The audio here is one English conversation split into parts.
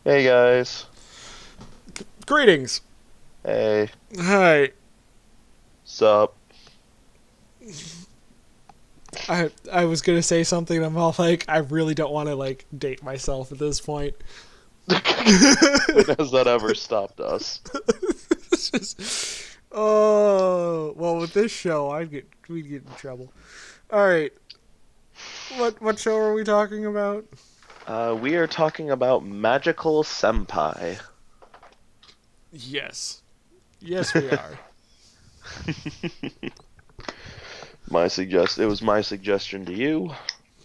Hey guys. Greetings. Hey. Hi. Sup? I was gonna say something. I'm all like, I really don't want to like date myself at this point. When has that ever stopped us? It's just, oh well, with this show, we'd get in trouble. All right, what show are we talking about? We are talking about magical senpai. Yes, yes, we are. It was my suggestion to you,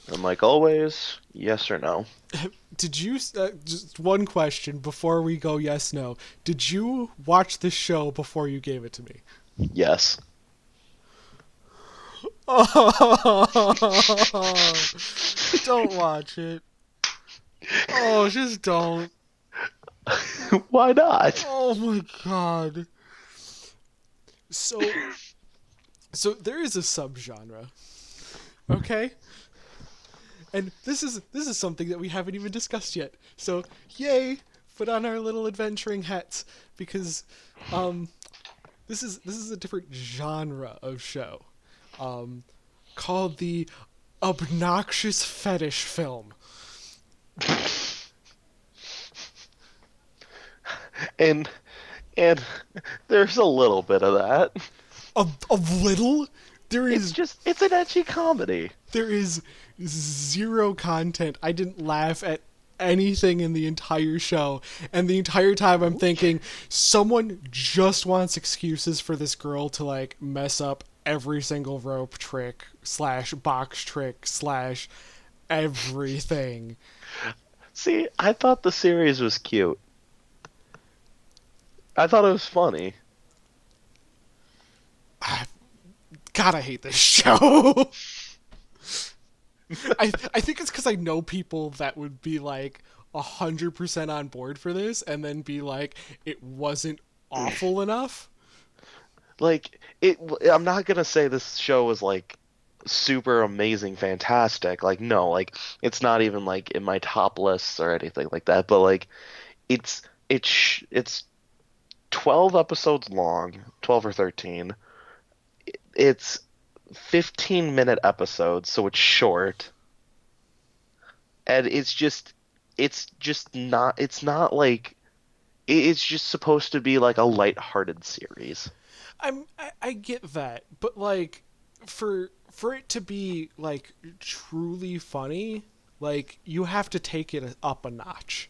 and like always, yes or no. Did you just one question before we go? Yes, no. Did you watch this show before you gave it to me? Yes. Oh, don't watch it. Oh, just don't. Why not? Oh my god. So so there is a subgenre, okay? And this is something that we haven't even discussed yet. So, yay, put on our little adventuring hats because um this is a different genre of show. Um called the obnoxious fetish film. And and there's a little bit of that. A little there is It's an edgy comedy. there is zero content. I didn't laugh at anything in the entire show. And the entire time I'm thinking, someone just wants excuses for this girl to like mess up every single rope trick slash box trick slash everything. See, I thought the series was cute. I thought it was funny. God, I hate this show. I think it's because I know people that would be like 100% on board for this and then be like, it wasn't awful enough. Like it I'm not gonna say this show was like super amazing fantastic, like no, like it's not even like in my top lists or anything like that, but like it's 12 episodes long, 12 or 13. It's 15-minute episodes, so it's short, and it's not like it's just supposed to be like a lighthearted series. I get that, but like for it to be like truly funny, like you have to take it up a notch,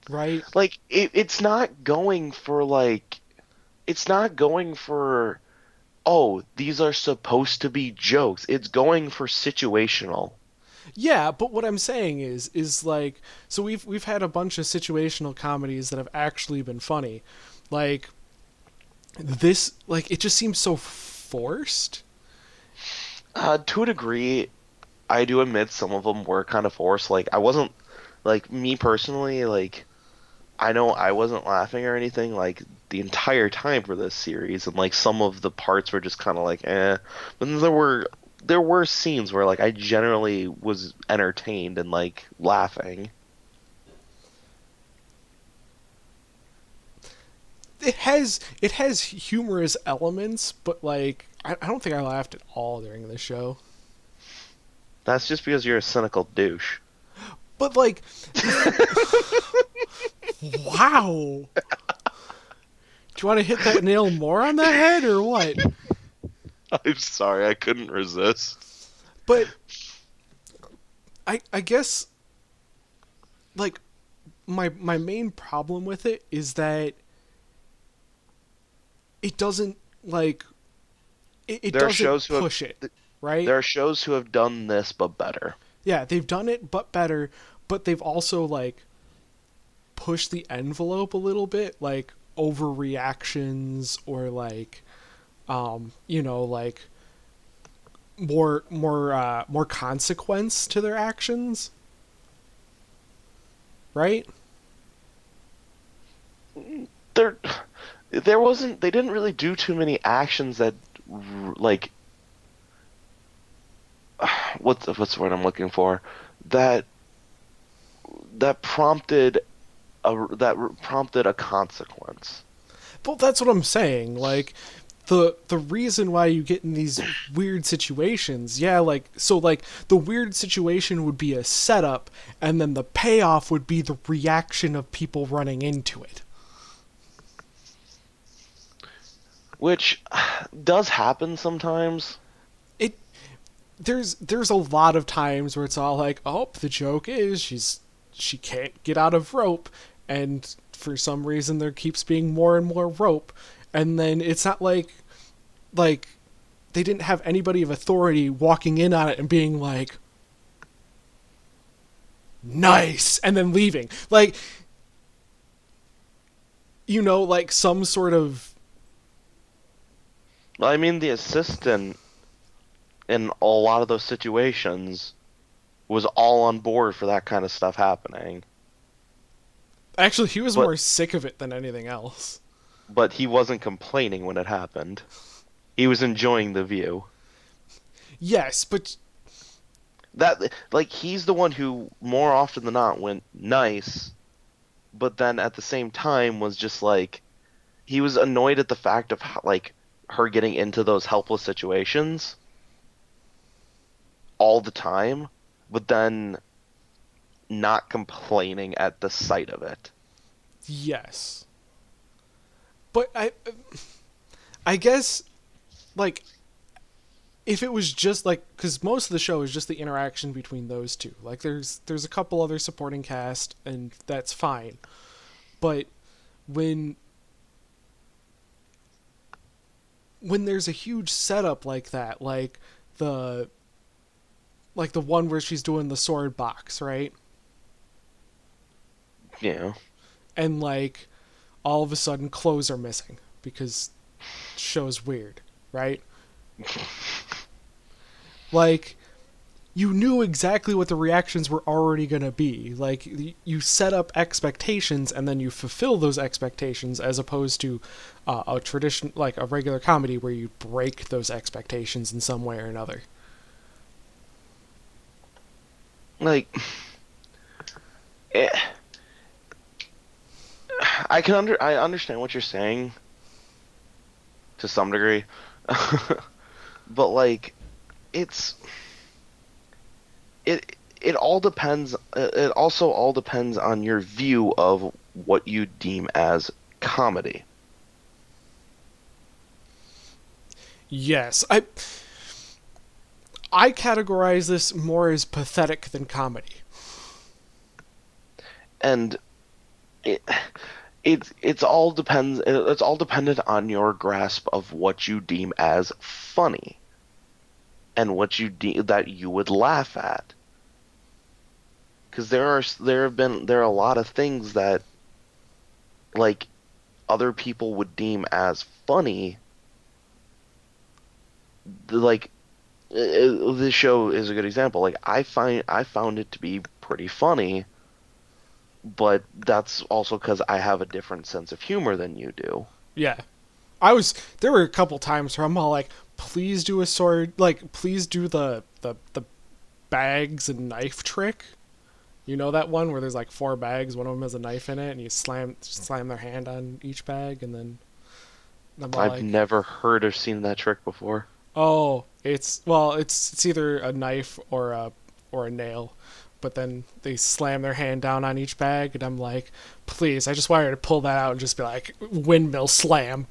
right? Like it's not going for like it's not going for, oh, these are supposed to be jokes. It's going for situational. Yeah, but what I'm saying is like so we've had a bunch of situational comedies that have actually been funny. Like this like it just seems so forced. To a degree, I do admit some of them were kind of forced. Like I wasn't like me personally, like I know I wasn't laughing or anything like the entire time for this series, and like some of the parts were just kind of like eh. But then there were scenes where like I generally was entertained and like laughing. It has humorous elements, but like I don't think I laughed at all during the show. That's just because you're a cynical douche. But like wow. Do you want to hit that nail more on the head or what? I'm sorry, I couldn't resist. But I guess like my main problem with it is that it doesn't like it There are doesn't shows who have push it, right? there are shows who have done this but better. Yeah, they've done it but better, but they've also like pushed the envelope a little bit, like overreactions or like like more consequence to their actions, right? There there wasn't they didn't really do too many actions that like what's the word I'm looking for? That that prompted prompted a consequence. Well, that's what I'm saying. Like the reason why you get in these weird situations, yeah, like so like the weird situation would be a setup and then the payoff would be the reaction of people running into it. Which does happen sometimes. It there's a lot of times where it's all like, "Oh, the joke is she can't get out of rope." And for some reason there keeps being more and more rope, and then it's not like they didn't have anybody of authority walking in on it and being like, nice, and then leaving. Like, like some sort of. I mean, the assistant in a lot of those situations was all on board for that kind of stuff happening. Actually, he was But more sick of it than anything else. but he wasn't complaining when it happened. He was enjoying the view. Yes, but That like he's the one who more often than not went nice, but then at the same time was just like he was annoyed at the fact of how, like her getting into those helpless situations all the time, but then not complaining at the sight of it. yes. But I guess like if it was just like because most of the show is just the interaction between those two. Like there's a couple other supporting cast and that's fine. But when when there's a huge setup like that, the like the one where she's doing the sword box, right? You know, And like all of a sudden clothes are missing because show's weird, right? Like you knew exactly what the reactions were already going to be. Like you set up expectations and then you fulfill those expectations as opposed to a tradition like a regular comedy where you break those expectations in some way or another. like eh, I understand what you're saying to some degree, but like it's it all depends. It also all depends on your view of what you deem as comedy. Yes, I categorize this more as pathetic than comedy. And it it's all depends. It's all dependent on your grasp of what you deem as funny and what you that you would laugh at. Because there are a lot of things that like other people would deem as funny. Like this show is a good example. Like I found it to be pretty funny, but that's also because I have a different sense of humor than you do. Yeah, I was. There were a couple times where I'm all like, "Please do a sword. Like, please do the bags and knife trick." You know that one where there's like four bags, one of them has a knife in it, and you slam their hand on each bag, and then I'm all I've like, never heard or seen that trick before. "Oh, it's either a knife or a nail." But then they slam their hand down on each bag, and I'm like, "Please, I just want her to pull that out and just be like windmill slam,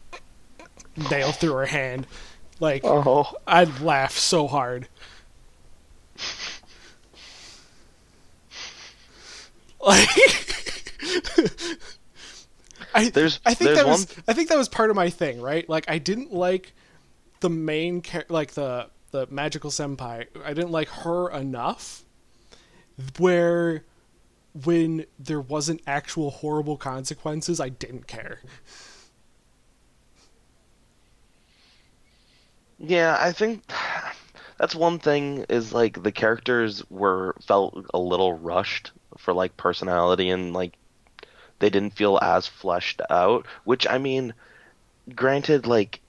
nail through her hand." Like, Oh, I'd laugh so hard. Like, I I think there's that one. was I think that was part of my thing, right? Like, I didn't like the like the magical senpai. I didn't like her enough where when there wasn't actual horrible consequences, I didn't care. Yeah, I think that's one thing is like the characters were felt a little rushed for like personality and like they didn't feel as fleshed out, which I mean, granted like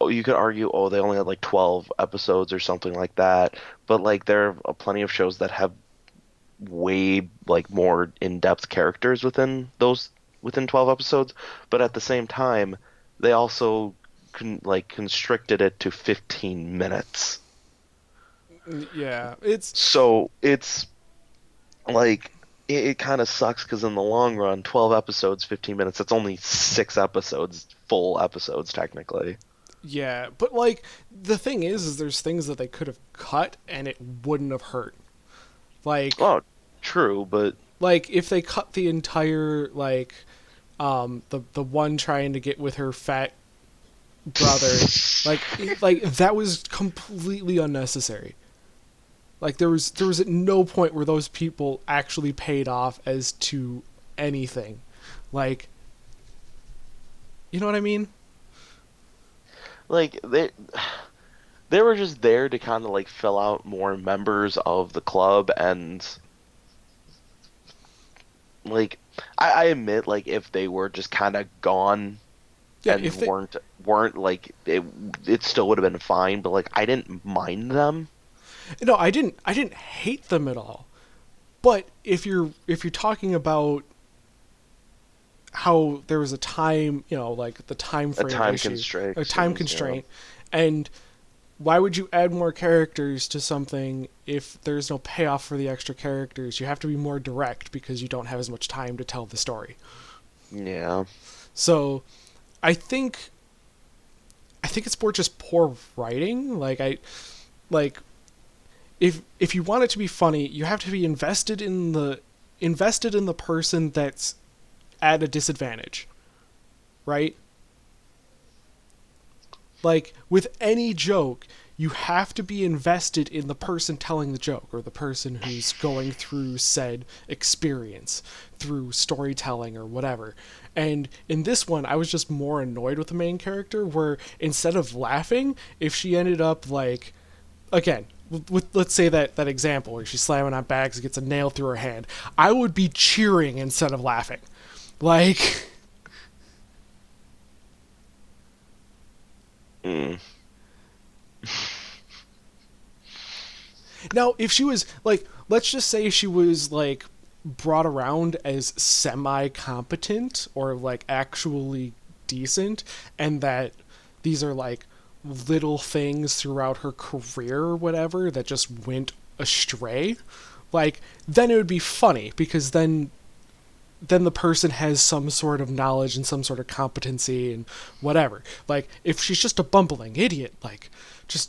oh, you could argue oh they only had like 12 episodes or something like that, but like there are plenty of shows that have way like more in-depth characters within 12 episodes, but at the same time, they also constricted it to 15 minutes. Yeah, it's So it's like it kind of sucks because in the long run, 12 episodes, 15 minutes, that's only 6 episodes, full episodes technically. yeah, but like the thing is there's things that they could have cut and it wouldn't have hurt. Like Oh, true, but like if they cut the entire the one trying to get with her fat brother, like that was completely unnecessary. Like there was at no point where those people actually paid off as to anything. Like, you know what I mean? like they were just there to kind of like fill out more members of the club and like I admit like if they were just kind of gone Yeah, and if they weren't like it still would have been fine, but like I didn't mind them. no, I didn't hate them at all. But if you're talking about how there was a time, like the time A frame time issue, constraint a time seems, you know. constraint, and why would you add more characters to something if there's no payoff for the extra characters? You have to be more direct because you don't have as much time to tell the story. Yeah. So, I think I think it's more just poor writing. Like if you want it to be funny, you have to be invested in the person that's at a disadvantage, right? Like with any joke, you have to be invested in the person telling the joke or the person who's going through said experience through storytelling or whatever. And in this one, I was just more annoyed with the main character where instead of laughing, if she ended up like again, with let's say that example where she's slamming on bags and gets a nail through her hand, I would be cheering instead of laughing. Like Mm. now, if she was like, let's just say she was like brought around as semi competent or like actually decent, and that these are like little things throughout her career or whatever that just went astray, like then it would be funny because then the person has some sort of knowledge and some sort of competency and whatever. Like if she's just a bumbling idiot, like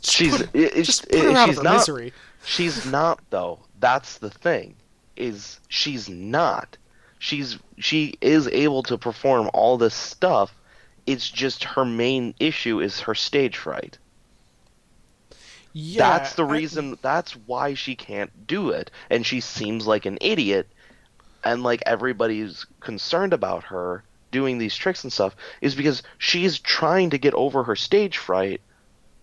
She's just put her out of she's her not misery. she's not though. That's the thing. Is she's not. She is able to perform all this stuff. It's just her main issue is her stage fright. Yeah, That's the reason, that's why she can't do it. And she seems like an idiot and like everybody's concerned about her doing these tricks and stuff is because she's trying to get over her stage fright,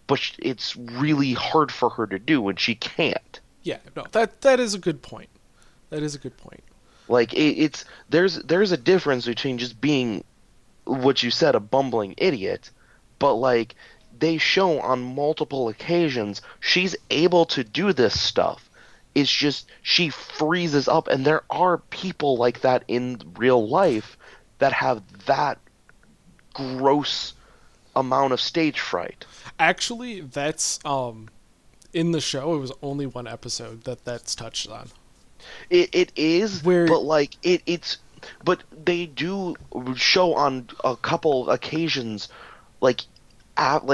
but it's really hard for her to do and she can't. yeah, no, that is a good point. That is a good point. Like it's there's a difference between just being what you said a bumbling idiot, but like they show on multiple occasions she's able to do this stuff. It's just she freezes up, and there are people like that in real life that have that gross amount of stage fright. Actually, that's in the show. It was only one episode that's touched on It is, where but like but they do show on a couple occasions, like at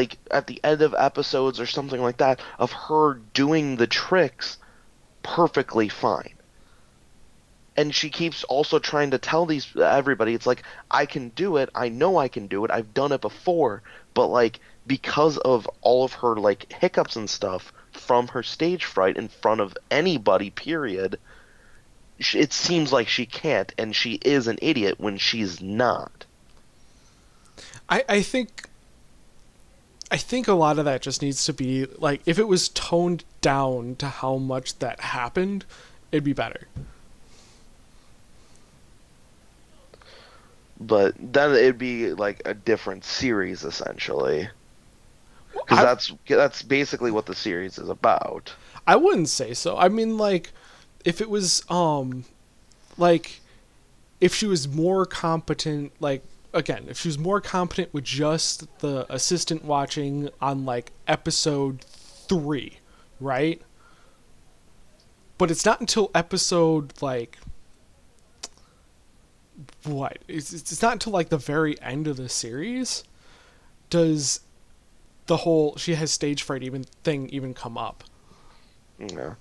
the end of episodes or something like that, of her doing the tricks perfectly fine. And she keeps also trying to tell these everybody it's like I can do it. I know I can do it. I've done it before, but like because of all of her like hiccups and stuff from her stage fright in front of anybody period, it seems like she can't and she is an idiot when she's not. I think a lot of that just needs to be like if it was toned down to how much that happened, it'd be better. But then it'd be like a different series essentially. Because I that's basically what the series is about. I wouldn't say so. I mean, like if it was like if she was more competent, like again, if she was more competent with just the assistant watching on like episode 3, right? But it's not until episode like what? It's not until like the very end of the series does the whole she has stage fright even thing even come up. Yeah.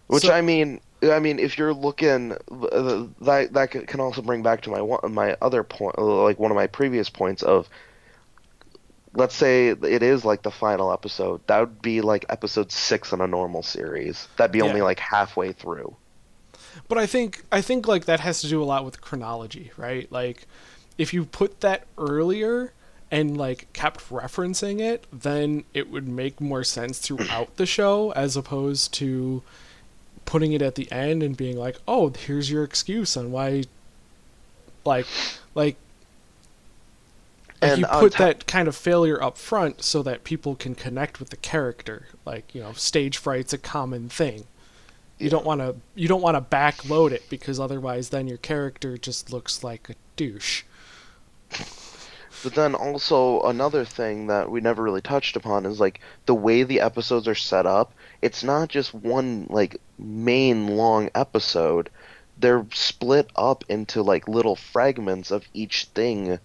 Which So I mean, if you're looking, that can also bring back to my other point, like one of my previous points of, let's say it is like the final episode. That would be like episode 6 in a normal series. That'd be only yeah, like halfway through. but I think like that has to do a lot with chronology, right? Like if you put that earlier and like kept referencing it, then it would make more sense throughout the show as opposed to putting it at the end and being like, "Oh, here's your excuse on why like like And you on put top, that kind of failure up front so that people can connect with the character. Like, stage fright's a common thing. yeah. You don't want to backload it because otherwise then your character just looks like a douche. But then also another thing that we never really touched upon is like the way the episodes are set up. It's not just one like main long episode. They're split up into like little fragments of each thing.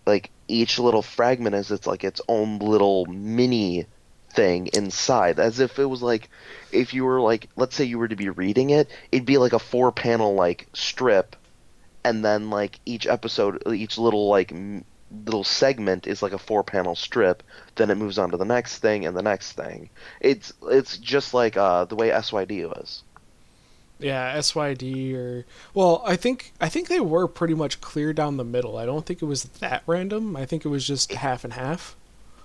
Like each little fragment is it's like its own little mini thing inside, as if it was like if you were like, let's say you were to be reading it, it'd be like a 4 panel like strip, and then like each episode, each little like little segment is like a 4 panel strip. Then it moves on to the next thing and the next thing. It's just like the way SYD was. Yeah, SYD or well, I think they were pretty much clear down the middle. I don't think it was that random. I think it was just half and half.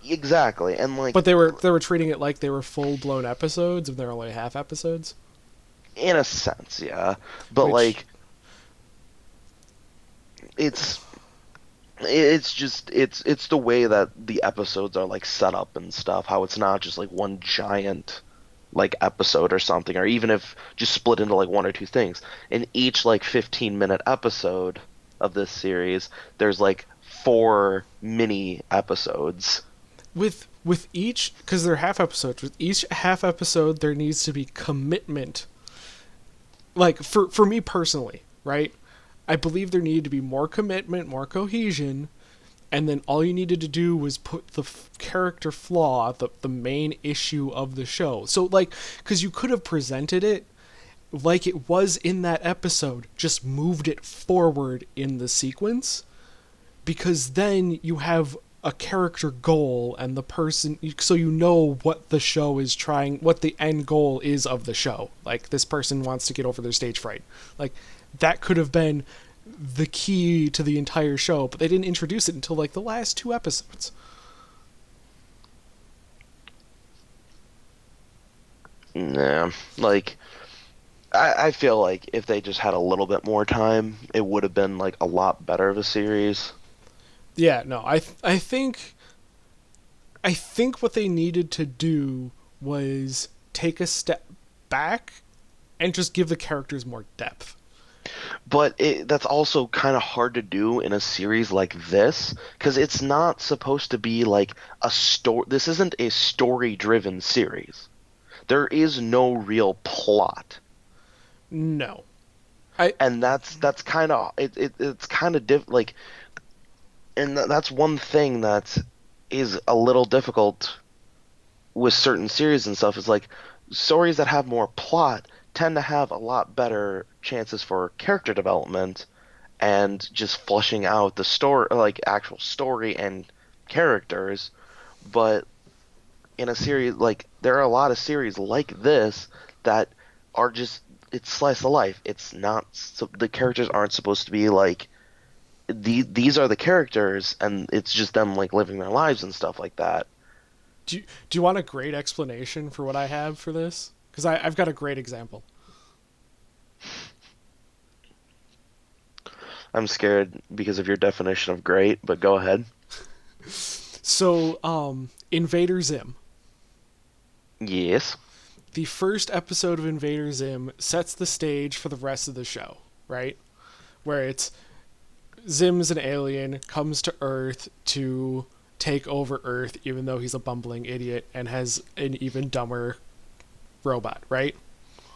Exactly, and like But they were treating it like they were full-blown episodes and they're only half episodes, in a sense, yeah, but which like it's it's the way that the episodes are like set up and stuff, how it's not just like one giant like episode or something, or even if just split into like one or two things. In each like 15-minute episode of this series, there's like 4 mini episodes. with each because they're half episodes. With each half episode, there needs to be commitment. Like for me personally, right? I believe there needed to be more commitment, more cohesion, and then all you needed to do was put the character flaw, the main issue of the show. So like, because you could have presented it like it was in that episode, just moved it forward in the sequence, because then you have a character goal and the person so you know what the show is trying what the end goal is of the show, like this person wants to get over their stage fright, like that could have been the key to the entire show, but they didn't introduce it until like the last 2 episodes. Yeah, like I feel like if they just had a little bit more time, it would have been like a lot better of a series. Yeah, no, I think what they needed to do was take a step back and just give the characters more depth. But that's also kind of hard to do in a series like this because it's not supposed to be like a story. This isn't a story-driven series. There is no real plot, No, I and that's kind of it's kind of like, and that's one thing that is a little difficult with certain series and stuff. Is like stories that have more plot tend to have a lot better chances for character development and just fleshing out the story, like actual story and characters. But in a series like there are a lot of series like this that are just it's slice of life. It's not so the characters aren't supposed to be like these are the characters and it's just them like living their lives and stuff like that. do you want a great explanation for what I have for this? Because I've got a great example. I'm scared because of your definition of great, but go ahead. So, Invader Zim. Yes. the first episode of Invader Zim sets the stage for the rest of the show, right? Where it's Zim's an alien, comes to Earth to take over Earth, even though he's a bumbling idiot and has an even dumber robot, right?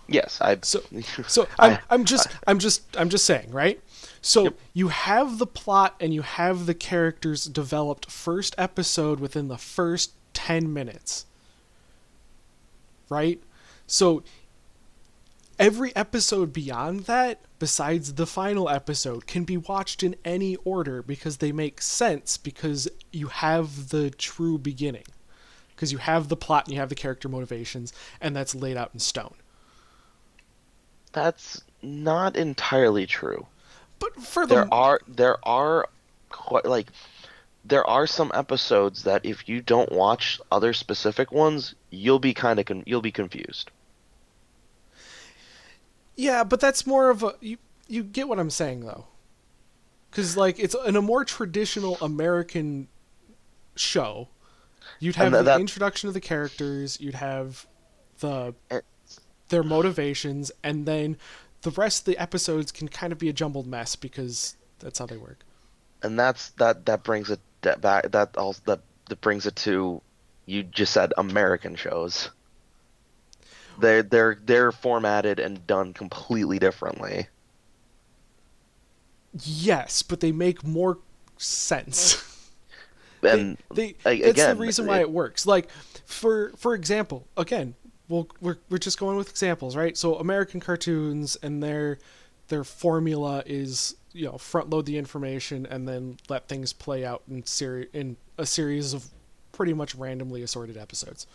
Yes, I, So, so I'm I, I'm I, just I'm just I'm just saying, right? So yep. you have the plot and you have the characters developed first episode within the first 10 minutes, right? So every episode beyond that, besides the final episode, can be watched in any order because they make sense because you have the true beginning. Because you have the plot and you have the character motivations, and that's laid out in stone. That's not entirely true. But for There the are there are quite like there are some episodes that if you don't watch other specific ones, you'll be confused. yeah, but that's more of a you get what I'm saying though, because like it's in a more traditional American show. You'd And have the that introduction of the characters, you'd have the and their motivations, and then the rest of the episodes can kind of be a jumbled mess because that's how they work. that brings it back that brings it to you just said American shows. They're formatted and done completely differently. Yes, but they make more sense. they And they that's the again, reason why it works. Like for example, again, we're just going with examples, right? So American cartoons and their formula is, you know, front load the information and then let things play out in a series of pretty much randomly assorted episodes.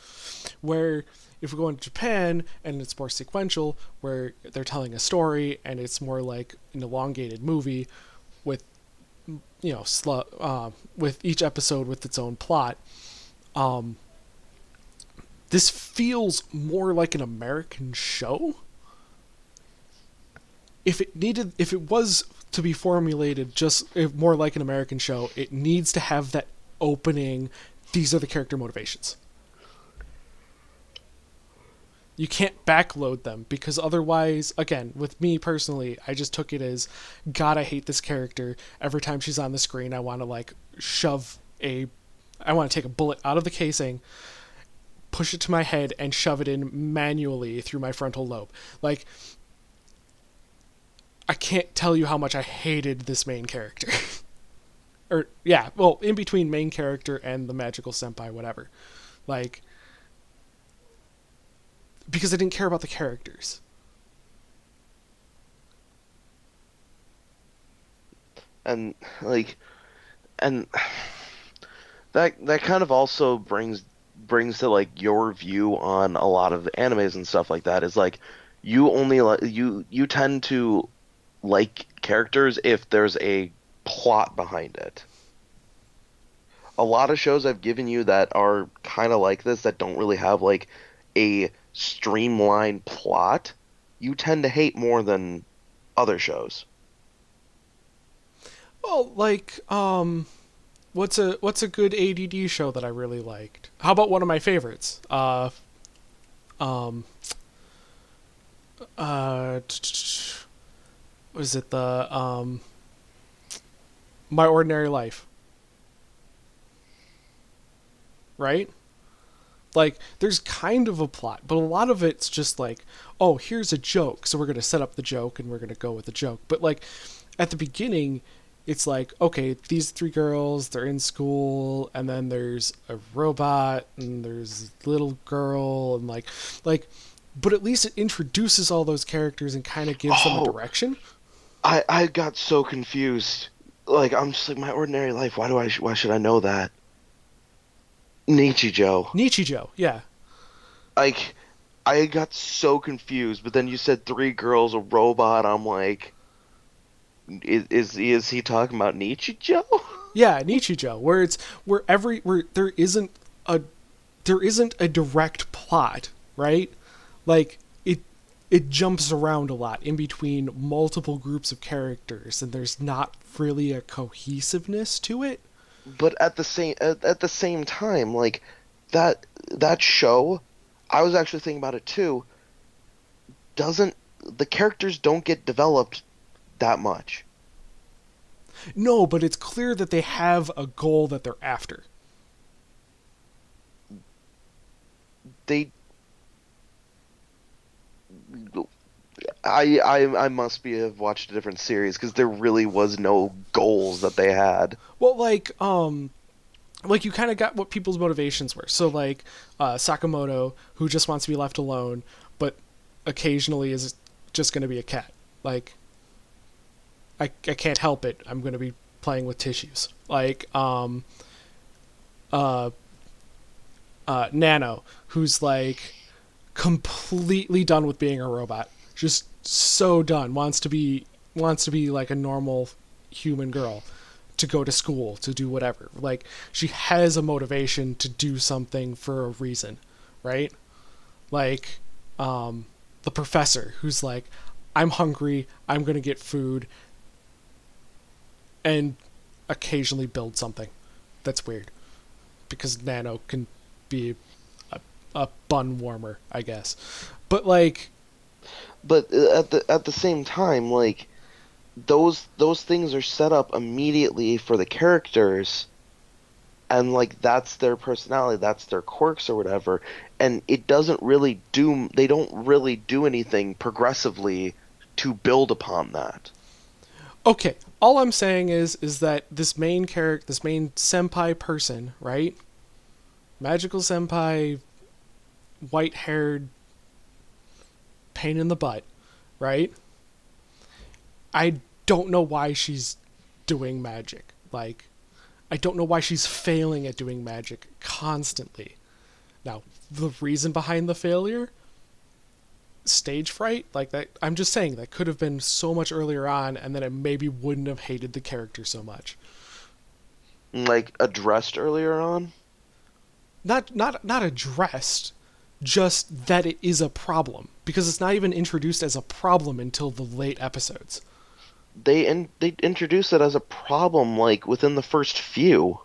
Where if we go into Japan and it's more sequential, where they're telling a story and it's more like an elongated movie with, you know, with each episode with its own plot. Um, this feels more like an American show. If it was to be formulated just more like an American show, it needs to have that opening. These are the character motivations. You can't backload them because otherwise, again, with me personally, I just took it as, God, I hate this character. Every time she's on the screen, I want to like I want to take a bullet out of the casing, push it to my head, and shove it in manually through my frontal lobe. Like, I can't tell you how much I hated this main character. Or, yeah, well, in between main character and the magical senpai, whatever. Like, because I didn't care about the characters. and like and that kind of also brings to like your view on a lot of the animes and stuff like that is like you tend to like characters if there's a plot behind it. A lot of shows I've given you that are kind of like this that don't really have like a streamlined plot, you tend to hate more than other shows. Well, like, what's a good ADD show that I really liked? How about one of my favorites? Um, what is it? The My Ordinary Life, right? Like, there's kind of a plot, but a lot of it's just like, oh, here's a joke, so we're gonna set up the joke and we're gonna go with the joke. But like, at the beginning, it's like, okay, these three girls, they're in school, and then there's a robot, and there's a little girl, and like, but at least it introduces all those characters and kind of gives them a Oh, direction. I got so confused. Like I'm just like my ordinary life. Why should I know that? Nichijou. Nichijou, yeah. Like I got so confused. But then you said three girls, a robot. I'm like, is he talking about Nichijou? Yeah, Nichijou, where it's where a there isn't a direct plot, right? Like it jumps around a lot in between multiple groups of characters, and there's not really a cohesiveness to it. But at the same time, like that show, I was actually thinking about it too. Doesn't the characters don't get developed that much? No, but it's clear that they have a goal that they're after. They I must be have watched a different series because there really was no goals that they had. Well, like you kind of got what people's motivations were. So like Sakamoto, who just wants to be left alone, but occasionally is just going to be a cat. Like I can't help it. I'm going to be playing with tissues. Like uh, Nano, who's like completely done with being a robot. Just so done. Wants to be like a normal human girl, to go to school, to do whatever. Like she has a motivation to do something for a reason, right? Like the professor who's like, I'm hungry, I'm going to get food and occasionally build something. That's weird because Nano can be a bun warmer, I guess. But like, But at the same time, like those things are set up immediately for the characters, and like that's their personality, that's their quirks or whatever, and it doesn't really do they don't really do anything progressively to build upon that. okay, all I'm saying is that this main character, this main senpai person, right? Magical senpai, white-haired pain in the butt, right? I don't know why she's doing magic. Like, I don't know why she's failing at doing magic constantly. Now, the reason behind the failure, stage fright, like that, I'm just saying that could have been so much earlier on, and then I maybe wouldn't have hated the character so much. Like addressed earlier on. Not addressed, just that it is a problem because it's not even introduced as a problem until the late episodes. They introduce it as a problem like within the first few.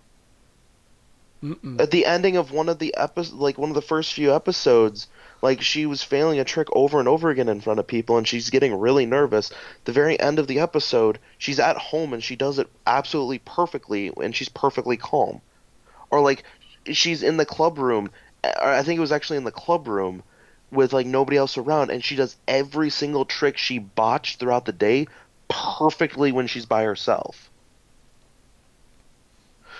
Mm-mm. At the ending of one of the episodes, like one of the first few episodes, like she was failing a trick over and over again in front of people and she's getting really nervous. The very end of the episode, she's at home and she does it absolutely perfectly and she's perfectly calm. Or like she's in the club room, or I think it was actually in the club room with like nobody else around and she does every single trick she botched throughout the day perfectly when she's by herself.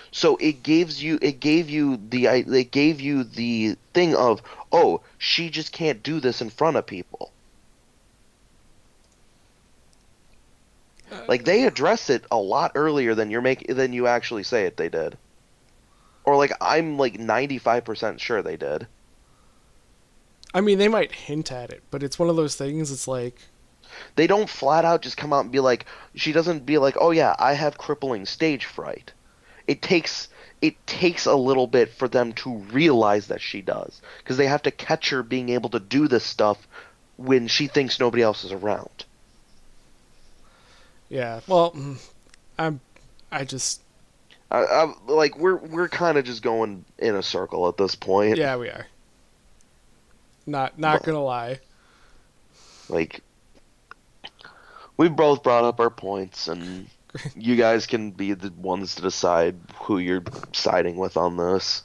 So it gave you the thing of, oh, she just can't do this in front of people. Like they address it a lot earlier than you actually say it they did. Or like I'm like 95% sure they did. I mean, they might hint at it, but it's one of those things. It's like, They don't flat out just come out and be like, she doesn't be like, "Oh yeah, I have crippling stage fright." It takes it takes a little bit for them to realize that she does because they have to catch her being able to do this stuff when she thinks nobody else is around. yeah. Well, I'm, I just, Like we're kind of just going in a circle at this point. yeah, we are. Not But gonna lie. like we both brought up our points, and you guys can be the ones to decide who you're siding with on this.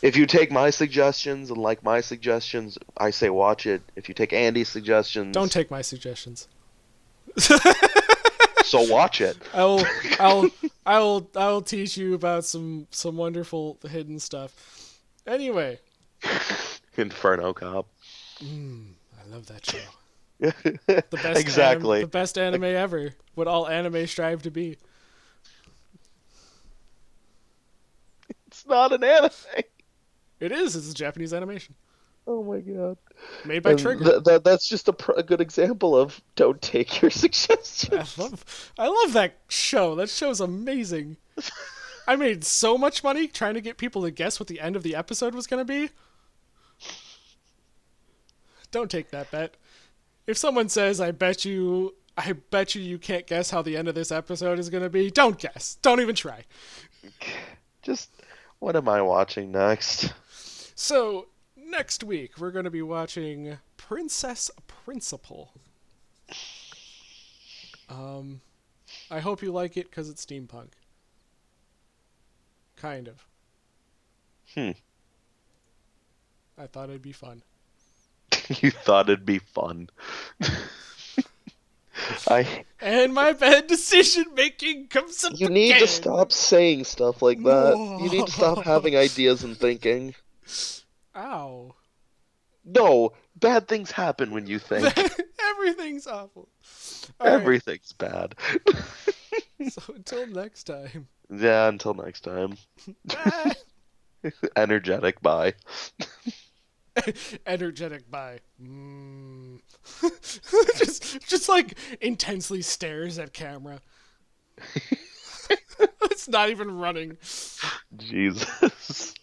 If you take my suggestions and like my suggestions, I say watch it. If you take Andy's Don't suggestions, take my suggestions. so watch it. I'll I'll teach you about some wonderful hidden stuff. Anyway, Inferno Cop. I love that show. Exactly. The best anime ever. What all anime strive to be. It's not an anime. It is. It's a Japanese animation Oh my god. made by And Trigger. that's just a good example of don't take your suggestions. I love that show. That show's amazing. I made so much money trying to get people to guess what the end of the episode was going to be. Don't take that bet. If someone says, I bet you can't guess how the end of this episode is going to be," don't guess. Don't even try. Just what am I watching next? So, next week we're going to be watching Princess Principal. Um, I hope you like it because it's steampunk. Kind of. Hmm. I thought it'd be fun. You thought it'd be fun. I And my bad decision making comes up You need to again. stop saying stuff like that. You need to stop No. having ideas and thinking. Ow. No, bad things happen when you think. Everything's awful. All right. Everything's bad. So until next time. Yeah, until next time. Bye. Energetic, bye. Energetic by. just like intensely stares at camera. It's not even running. Jesus.